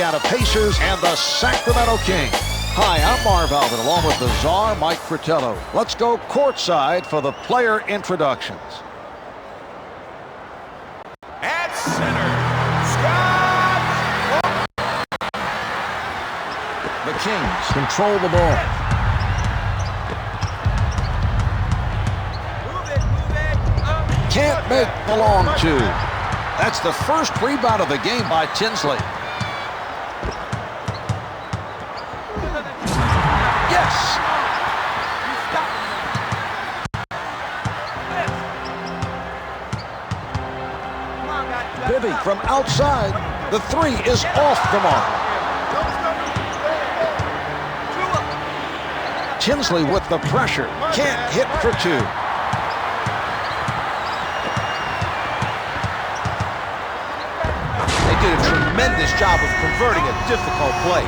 Indiana Pacers and the Sacramento Kings. Hi, I'm Marv Alvin, along with the czar, Mike Fratello. Let's go courtside for the player introductions. At center, Scott! The Kings control the ball. Can't make the long two. That's the first rebound of the game by Tinsley. Yes! Bibby from outside. The three is off the mark. Tinsley with the pressure. Can't hit for two. They did a tremendous job of converting a difficult play.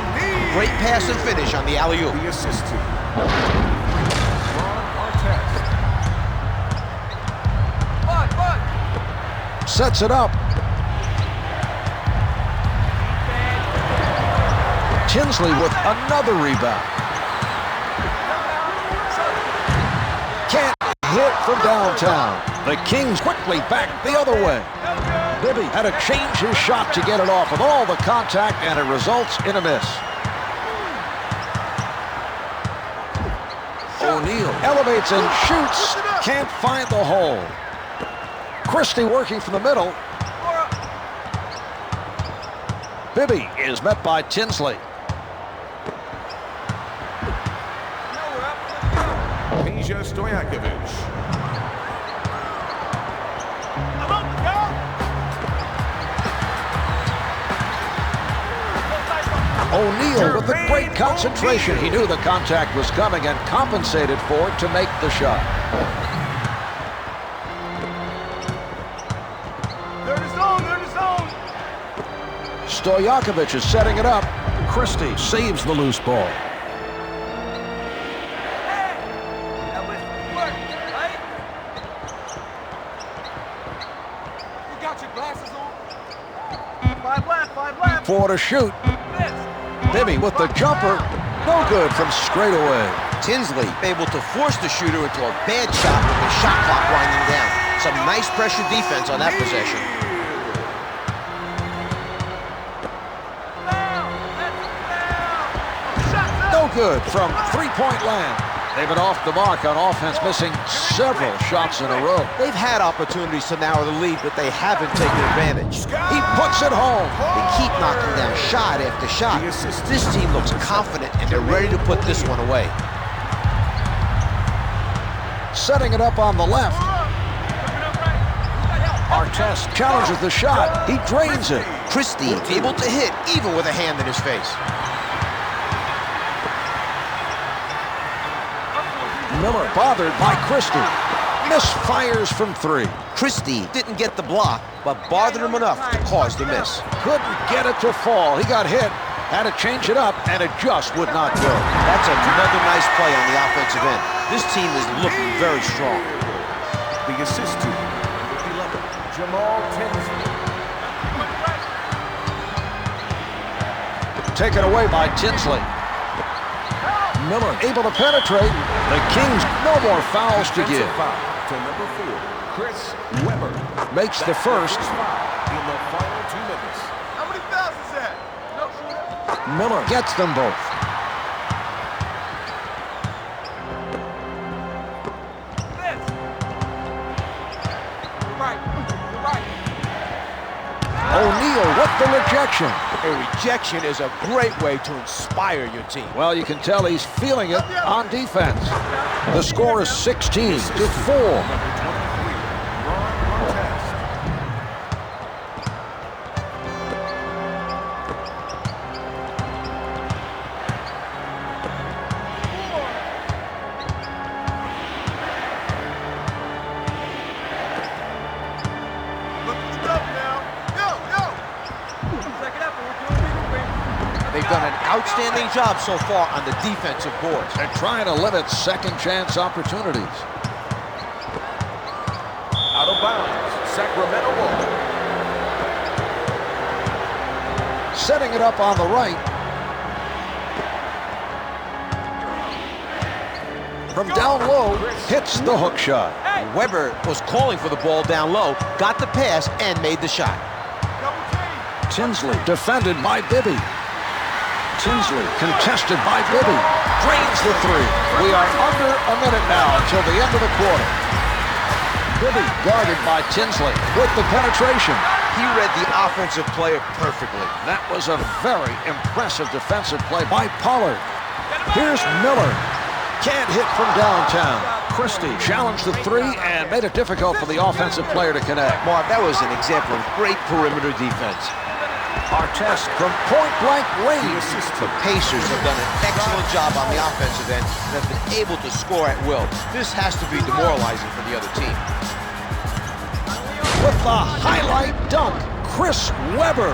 Great pass and finish on the alley-oop. The assist to Sets it up. Tinsley with another rebound. Can't hit from downtown. The Kings quickly back the other way. Bibby had to change his shot to get it off with all the contact, and it results in a miss. O'Neal elevates and shoots. Can't find the hole. Christie working from the middle. Bibby is met by Tinsley. Stojakovic. O'Neal with a great concentration. He knew the contact was coming and compensated for it to make the shot. Stojakovic is setting it up. Christie saves the loose ball. Four to shoot. Bibby with the jumper. No good from straight away. Tinsley able to force the shooter into a bad shot with the shot clock winding down. Some nice pressure defense on that possession. No good from three-point land. They've been off the mark on offense, missing several shots in a row. They've had opportunities to narrow the lead, but they haven't taken advantage. He puts it home. They keep knocking down shot after shot. This team looks confident, and they're ready to put this one away. Setting it up on the left. Artest challenges the shot. He drains it. Christie able to hit, even with a hand in his face. Miller bothered by Christie. Misfires from three. Christie didn't get the block, but bothered him enough to cause the miss. Couldn't get it to fall. He got hit, had to change it up, and it just would not go. That's another nice play on the offensive end. This team is looking very strong. The assist to Jamal Tinsley. Taken away by Tinsley. Miller able to penetrate. The Kings, no more fouls to give. Foul to number 4, Chris Webber. Makes the first. In the final 2 minutes. How many fouls is that? Miller gets them both. O'Neal with the rejection. A rejection is a great way to inspire your team. Well, you can tell he's feeling it on defense. The score is 16-4. They've done an outstanding job so far on the defensive boards. They're trying to limit second chance opportunities. Out of bounds, Sacramento ball. setting it up on the right. From down low, hits the hook shot. Weber was calling for the ball down low, got the pass, and made the shot. Tinsley defended by Bibby. Tinsley contested by Bibby. Drains the three. We are under a minute now until the end of the quarter. Bibby guarded by Tinsley with the penetration. He read the offensive player perfectly. That was a very impressive defensive play by Pollard. Here's Miller. Can't hit from downtown. Christie challenged the three and made it difficult for the offensive player to connect. Mark, that was an example of great perimeter defense. Artest from point-blank range. The Pacers have done an excellent job on the offensive end and have been able to score at will. This has to be demoralizing for the other team. With the highlight dunk, Chris Webber.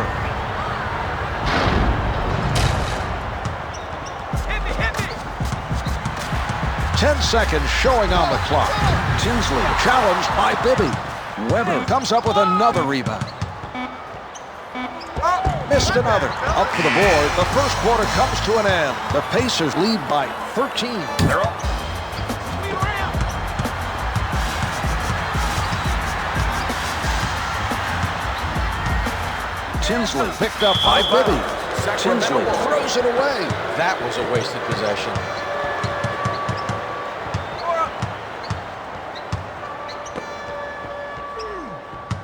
10 seconds showing on the clock. Tinsley challenged by Bibby. Webber comes up with another rebound. Missed another. Up for the board. The first quarter comes to an end. The Pacers lead by 13. They're up. Tinsley picked up by Bibby. Tinsley throws it away. That was a wasted possession.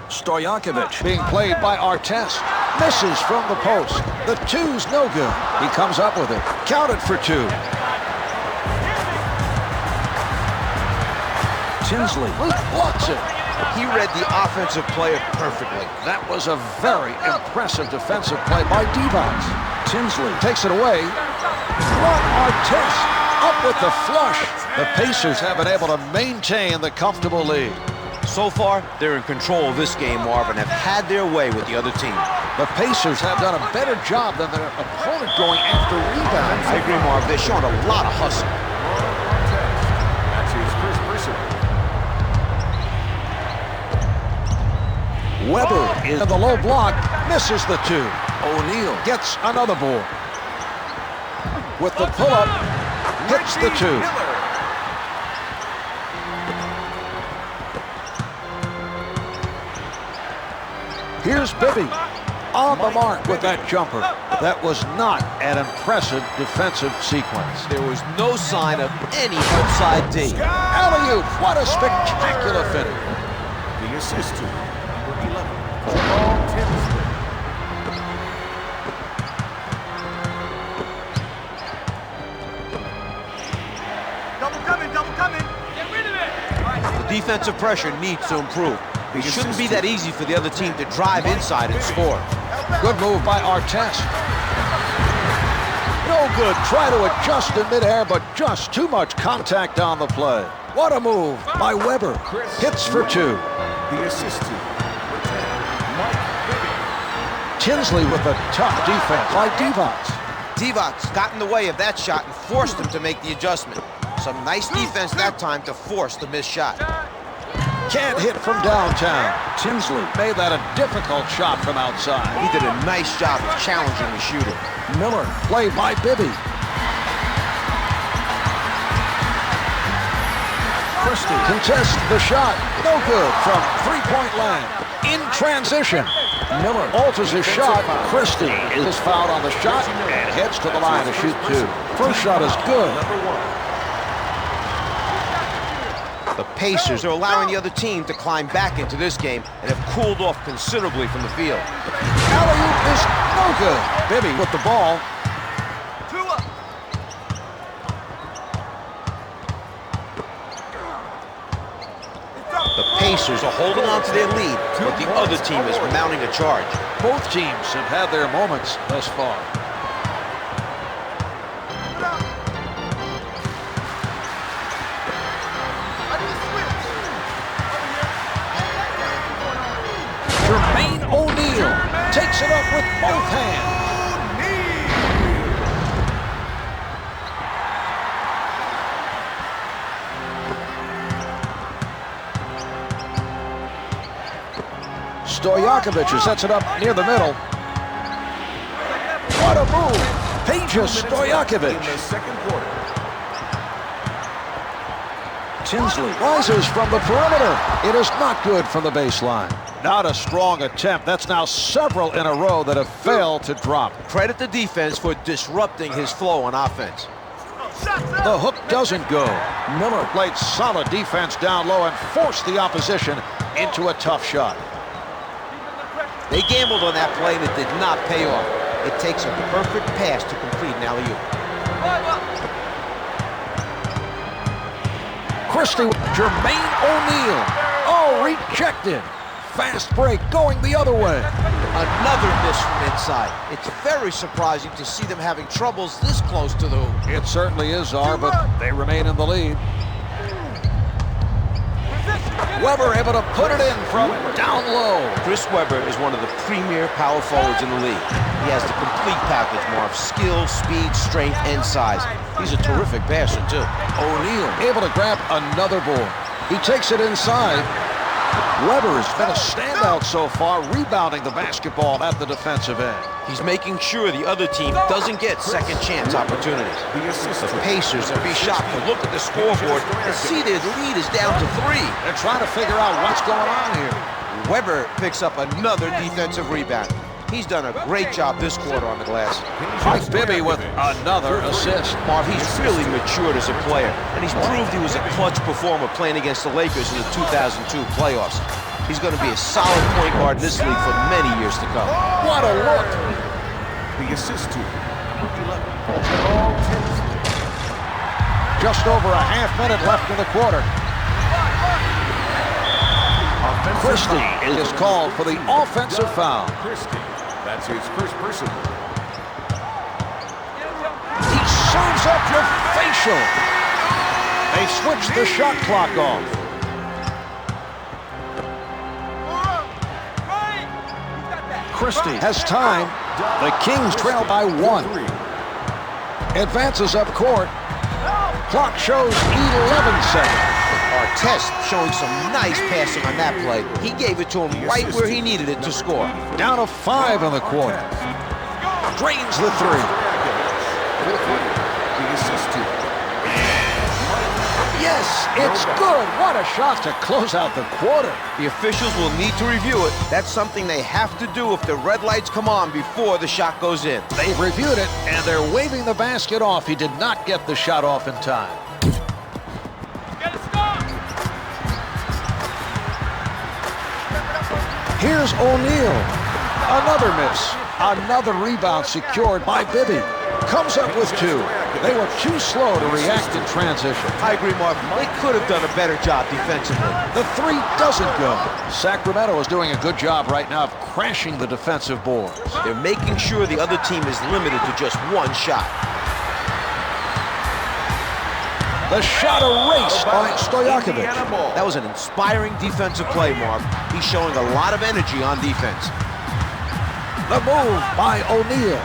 Stojakovic being played by Artest. Misses from the post. The two's no good. He comes up with it. Counted for two. Tinsley blocks it. He read the offensive player perfectly. That was a very impressive defensive play by Divac. Tinsley takes it away. Artest up with the flush. The Pacers have been able to maintain the comfortable lead. So far, they're in control of this game, Marvin, have had their way with the other team. The Pacers have done a better job than their opponent going after rebounds. I agree, Marv. They're showing a lot of hustle. That's his first personal. Webber is in the low block, misses the two. O'Neal gets another board. With the pull-up, hits the two. Here's Bibby on the mark with that jumper. That was not an impressive defensive sequence. There was no sign of any outside D. Alley-oop, what a spectacular finish. The assist to number 11, Jamal Tinsley. Double coming. Get rid of it. The defensive pressure needs to improve. It shouldn't be that easy for the other team to drive inside and score. Good move by Artest. No good. Try to adjust in midair, but just too much contact on the play. What a move by Webber. Hits for two. The assist to number 10, Mike Bibby. Tinsley with a tough defense by Divac. Divac got in the way of that shot and forced him to make the adjustment. Some nice defense that time to force the missed shot. Can't hit from downtown. Tinsley made that a difficult shot from outside. He did a nice job of challenging the shooter. Miller played by Bibby. Christie contests the shot. No good from three-point line. In transition. Miller alters his shot. Christie is fouled on the shot and heads to the line to shoot two. First shot is good. The Pacers are allowing the other team to climb back into this game and have cooled off considerably from the field. Alley-oop is no good. Bibby with the ball. The Pacers are holding on to their lead, but the other team is mounting a charge. Both teams have had their moments thus far. O'Neal takes it up with both hands. Stojakovic sets it up near the middle. What a move. Peja Stojakovic. In the second quarter. Tinsley rises from the perimeter. It is not good from the baseline. Not a strong attempt. That's now several in a row that have failed to drop. Credit the defense for disrupting his flow on offense. The hook doesn't go. Miller played solid defense down low and forced the opposition into a tough shot. They gambled on that play and it did not pay off. It takes a perfect pass to complete an alley-oop. Christie, Jermaine O'Neal. Oh, rejected. Fast break going the other way. Another miss from inside. It's very surprising to see them having troubles this close to the hoop. It certainly is, Czar, but they remain in the lead. Weber able to put it in from down low. Chris Weber is one of the premier power forwards in the league. He has the complete package, Marv. Skill, speed, strength, and size. He's a terrific passer, too. O'Neal able to grab another board. He takes it inside. Weber has been a standout so far, rebounding the basketball at the defensive end. He's making sure the other team doesn't get second chance opportunities. The Pacers are be shocked to look at the scoreboard and see their lead is down to 3. They're trying to figure out what's going on here. Weber picks up another defensive rebound. He's done a great job this quarter on the glass. Mike Bibby with another assist. Marv, he's really matured as a player, and he's proved he was a clutch performer playing against the Lakers in the 2002 playoffs. He's going to be a solid point guard in this league for many years to come. What a look! The assist to Just over a half minute left in the quarter. Christie is called for the offensive foul. Christie. That's his first personal. He serves up your facial. They switch the shot clock off. Christie has time. The Kings trail by 1. Advances up court. Clock shows 11 seconds. Artest showing some nice passing on that play. He gave it to him right where he needed it to score. Down to 5 in the quarter. Drains the 3. Yes, it's good. What a shot to close out the quarter. The officials will need to review it. That's something they have to do if the red lights come on before the shot goes in. They've reviewed it, and they're waving the basket off. He did not get the shot off in time. Here's O'Neal. Another miss. Another rebound secured by Bibby. Comes up with 2. They were too slow to react in transition. I agree, Mark. They could have done a better job defensively. The 3 doesn't go. Sacramento is doing a good job right now of crashing the defensive boards. They're making sure the other team is limited to just 1 shot. The shot erased by Stojakovic. That was an inspiring defensive play, Mark. He's showing a lot of energy on defense. The move by O'Neal.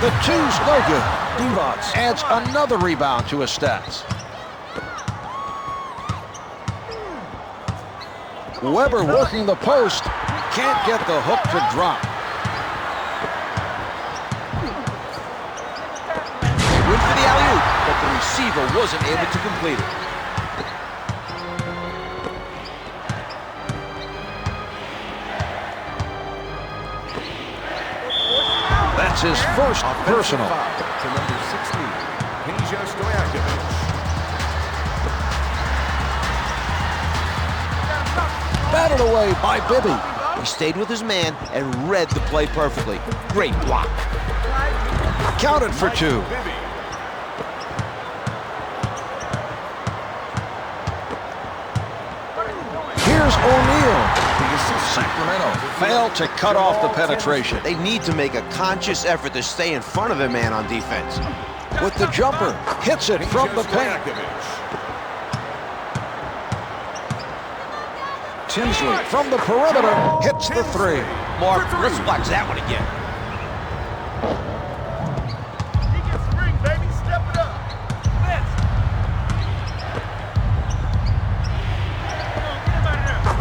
The 2's no good. Divac adds another rebound to his stats. Weber working the post. Can't get the hook to drop. They went for the alley-oop, but the receiver wasn't able to complete it. That's his first personal. To number 16, Peja Stojakovic. Batted away by Bibby. He stayed with his man and read the play perfectly. Great block. Counted for 2. Here's O'Neal. Sacramento failed to cut off the penetration. They need to make a conscious effort to stay in front of the man on defense. With the jumper, hits it from the paint. Tinsley from the perimeter hits the 3. Mark, let's watch that one again. He gets the ring, baby. Step it up.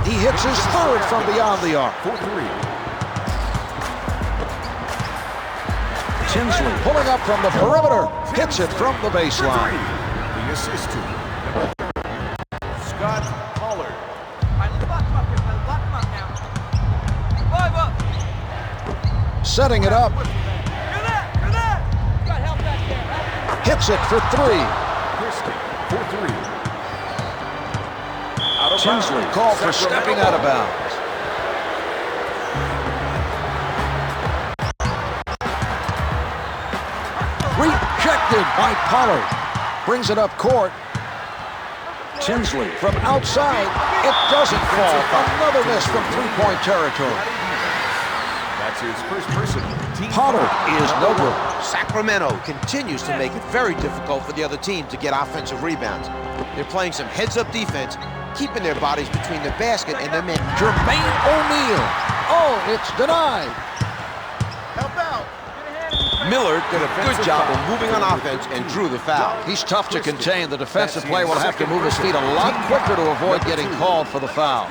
He hits his 3rd from beyond the arc. For 3. Tinsley pulling up from the perimeter. Hits it from the baseline. The assist to Scott Pollard. Setting it up. Hits it for three. Christie for three. Tinsley called for stepping out of bounds. Rejected by Pollard. Brings it up court. Tinsley from outside. It doesn't fall. Another miss from three-point territory. That's his first personal. Pollard is no good. Sacremento continues to make it very difficult for the other team to get offensive rebounds. They're playing some heads-up defense, keeping their bodies between the basket and the men. Jermaine O'Neal. Oh, it's denied. Help out. Miller did a good job of moving on offense and drew the foul. He's tough to contain. The defensive player will have to move his feet a lot quicker to avoid getting called for the foul.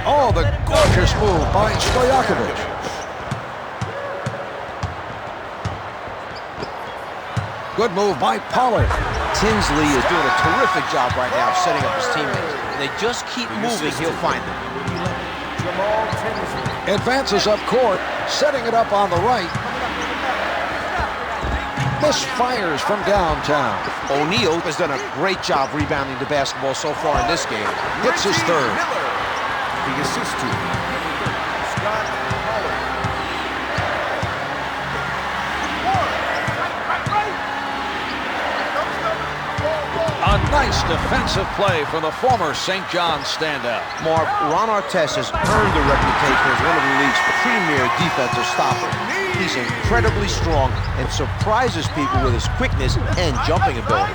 Oh, the gorgeous move by Stojakovic. Good move by Pollard. Tinsley is doing a terrific job right now of setting up his teammates. And they just keep moving, he'll find them. Advances up court, setting it up on the right. Misfires from downtown. O'Neal has done a great job rebounding the basketball so far in this game. Hits his third. The assist to Scott Pollard. A nice defensive play for the former St. John's standout. Mark, Ron Artest has earned a reputation as one of the league's premier defensive stoppers. He's incredibly strong and surprises people with his quickness and jumping ability.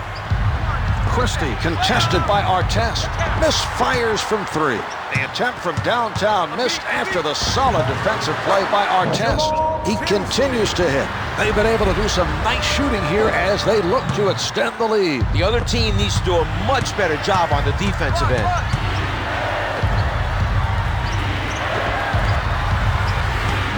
Christie contested by Artest. Misfires from three. The attempt from downtown missed after the solid defensive play by Artest. He continues to hit. They've been able to do some nice shooting here as they look to extend the lead. The other team needs to do a much better job on the defensive end.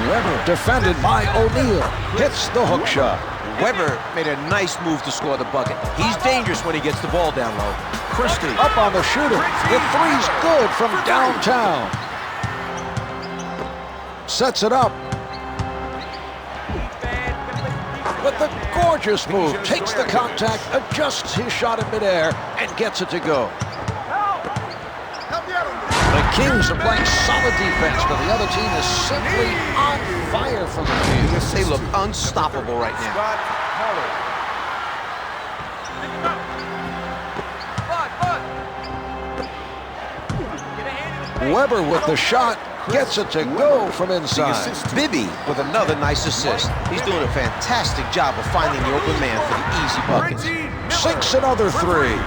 Weber defended by O'Neal. Hits the hook shot. Weber made a nice move to score the bucket. He's dangerous when he gets the ball down low. Christie up on the shooter. The three's good from downtown. Sets it up. With the gorgeous move, takes the contact, adjusts his shot in midair, and gets it to go. The Kings are playing solid defense, but the other team is simply on fire from the field. They look unstoppable right now. Scott Pollard. Weber with the shot, gets it to go from inside. Bibby with another nice assist. He's doing a fantastic job of finding the open man for the easy buckets. Sinks another three.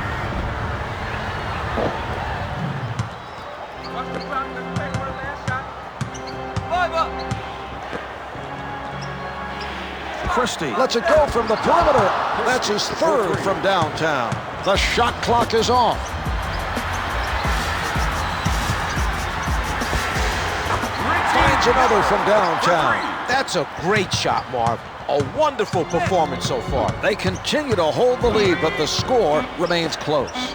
Christie lets it go from the perimeter. That's his third from downtown. The shot clock is off. Finds another from downtown. That's a great shot, Marv. A wonderful performance so far. They continue to hold the lead, but the score remains close.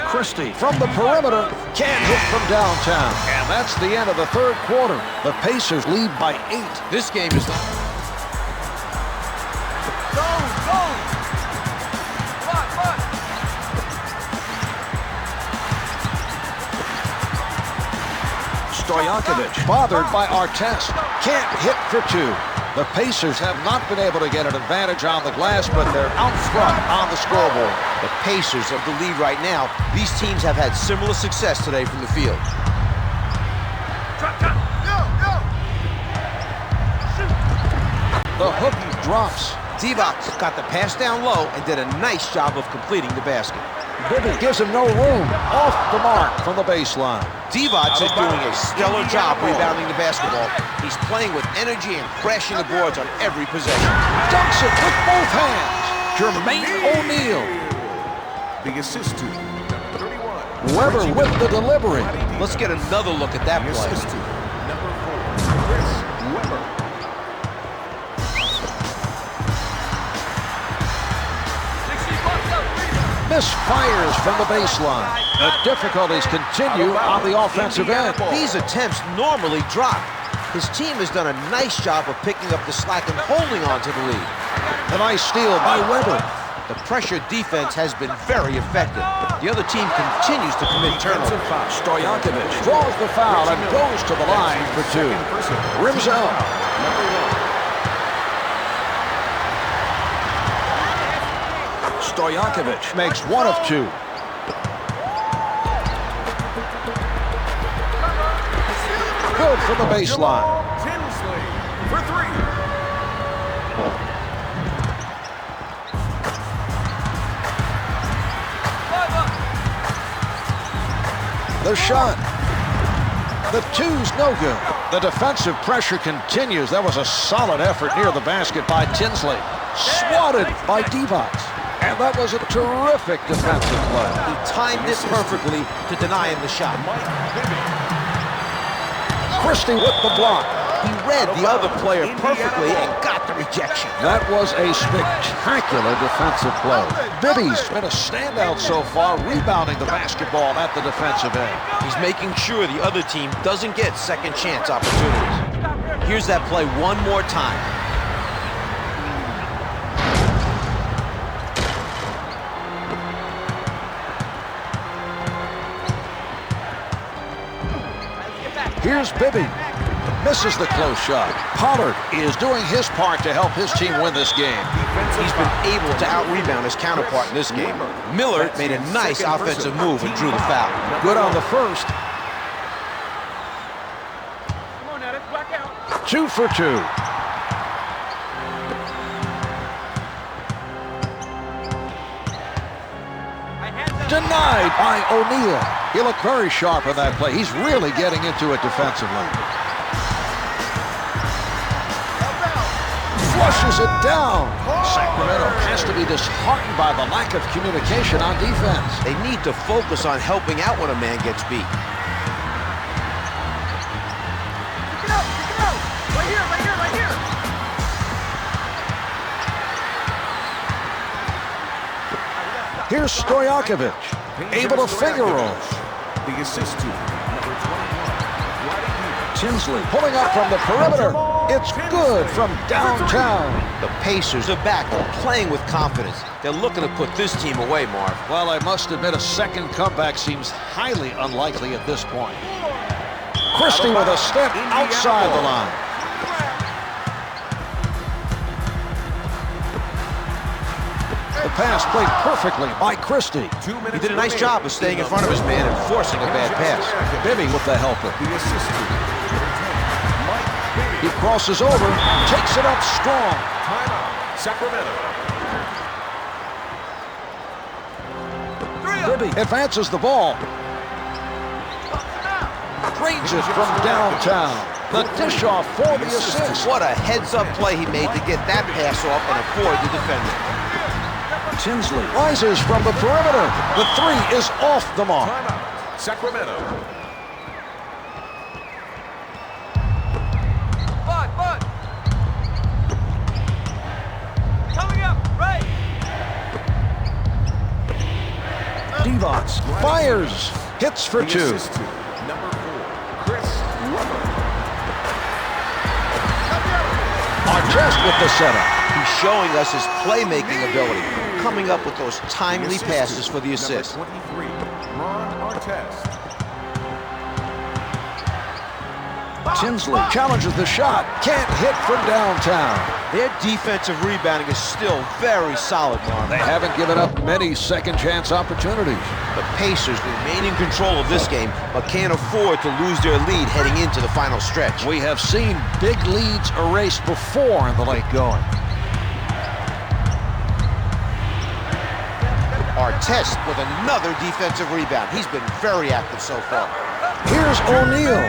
Christie from the perimeter can't hit from downtown. And that's the end of the third quarter. The Pacers lead by 8. This game is... Stojakovic bothered by Artest. Can't hit for two. The Pacers have not been able to get an advantage on the glass, but they're out front on the scoreboard. The Pacers have the lead right now. These teams have had similar success today from the field. The hook drops. Divac got the pass down low and did a nice job of completing the basket. Bibby gives him no room. Off the mark from the baseline. Divac is doing a stellar job rebounding the basketball. He's playing with energy and crashing the boards on every possession. Dunks it with both hands. Jermaine O'Neal. The assist to number 31. Weber with the delivery. Let's get another look at that The play. assist to number 4, Chris Weber. Misfires from the baseline. The difficulties continue on the offensive end. These attempts normally drop. His team has done a nice job of picking up the slack and holding on to the lead. A nice steal by Weber. The pressure defense has been very effective. The other team continues to commit turnovers. Stojakovic draws the foul and goes to the line for two. Rims out. Stojakovic makes one of two. Good from the baseline. Tinsley for three. The shot. The two's no good. The defensive pressure continues. That was a solid effort near the basket by Tinsley. Swatted by Divac. And that was a terrific defensive play. He timed it perfectly to deny him the shot. Christie with the block. He read the other player perfectly and got the rejection. That was a spectacular defensive play. Bibby's been a standout so far, rebounding the basketball at the defensive end. He's making sure the other team doesn't get second chance opportunities. Here's that play one more time. Here's Bibby. Misses the close shot. Pollard is doing his part to help his team win this game. He's been able to out-rebound his counterpart in this game. Miller made a nice offensive move and drew the foul. Good on the first. 2 for 2. Denied by O'Neal. He looked very sharp on that play. He's really getting into it defensively. Flushes it down. Sacramento has to be disheartened by the lack of communication on defense. They need to focus on helping out when a man gets beat. Pick it up. Right here. Here's Stojakovic, able to finger roll. The assist to number 21. Tinsley pulling up from the perimeter. It's good from downtown. The Pacers are back and playing with confidence. They're looking to put this team away, Marv. Well, I must admit a second comeback seems highly unlikely at this point. Christie with a step outside the line. The pass played perfectly by Christie. He did a nice job of staying in front of his man and forcing a bad pass. Bibby with the helper. The assistant. He crosses over, takes it up strong. Timeout. Sacramento. Bibby advances the ball. Drains it from downtown. The dish off for the assist. What a heads-up play he made to get that pass off and avoid the defender. Tinsley rises from the perimeter. The three is off the mark. Timeout. Sacramento. Bud. Coming up, right. Divac fires. Hits for The two. assistant. Number 4, Chris Weber. Artest with the setup. He's showing us his playmaking ability, coming up with those timely passes for the assist. Number 23, Ron Artest. Tinsley challenges the shot. Can't hit from downtown. Their defensive rebounding is still very solid, Marv. They haven't given up many second chance opportunities. The Pacers remain in control of this game, but can't afford to lose their lead heading into the final stretch. We have seen big leads erased before in the late going. Artest with another defensive rebound. He's been very active so far. Here's O'Neal.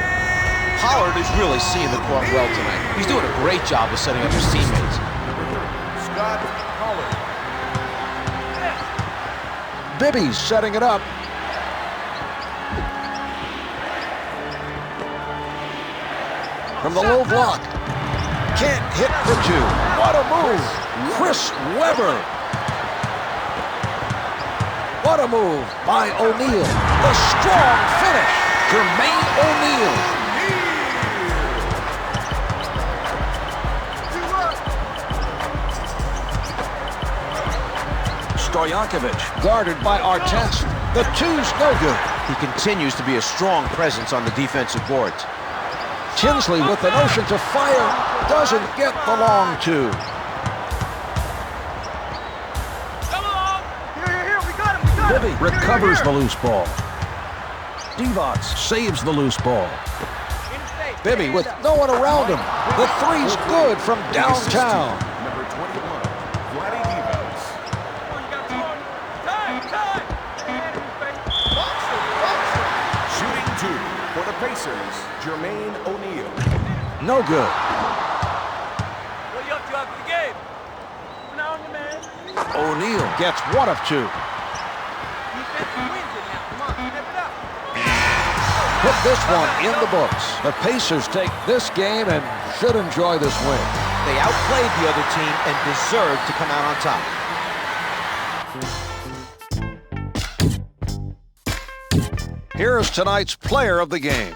Pollard is really seeing the court well tonight. He's doing a great job of setting up his teammates. Scott Pollard. Bibby's setting it up. From the low block. Can't hit for two. What a move. Chris Webber. What a move by O'Neal. The strong finish. Jermaine O'Neal. Stojakovic guarded by Artest. The two's no good. He continues to be a strong presence on the defensive boards. Tinsley with the notion to fire. Doesn't get the long two. Come along. Here, we got him. Bibby recovers the loose ball. Divac saves the loose ball. Bibby with no one around him. The three's good from downtown. Number 21, Vladdy Divac. Time. Shooting two for the Pacers, Jermaine O'Neal. No good. What are you up to after the game? Now on the man. O'Neal gets one of two. Defense wins it now. Come on, step it up. Put this one in the books. The Pacers take this game and should enjoy this win. They outplayed the other team and deserved to come out on top. Here is tonight's player of the game.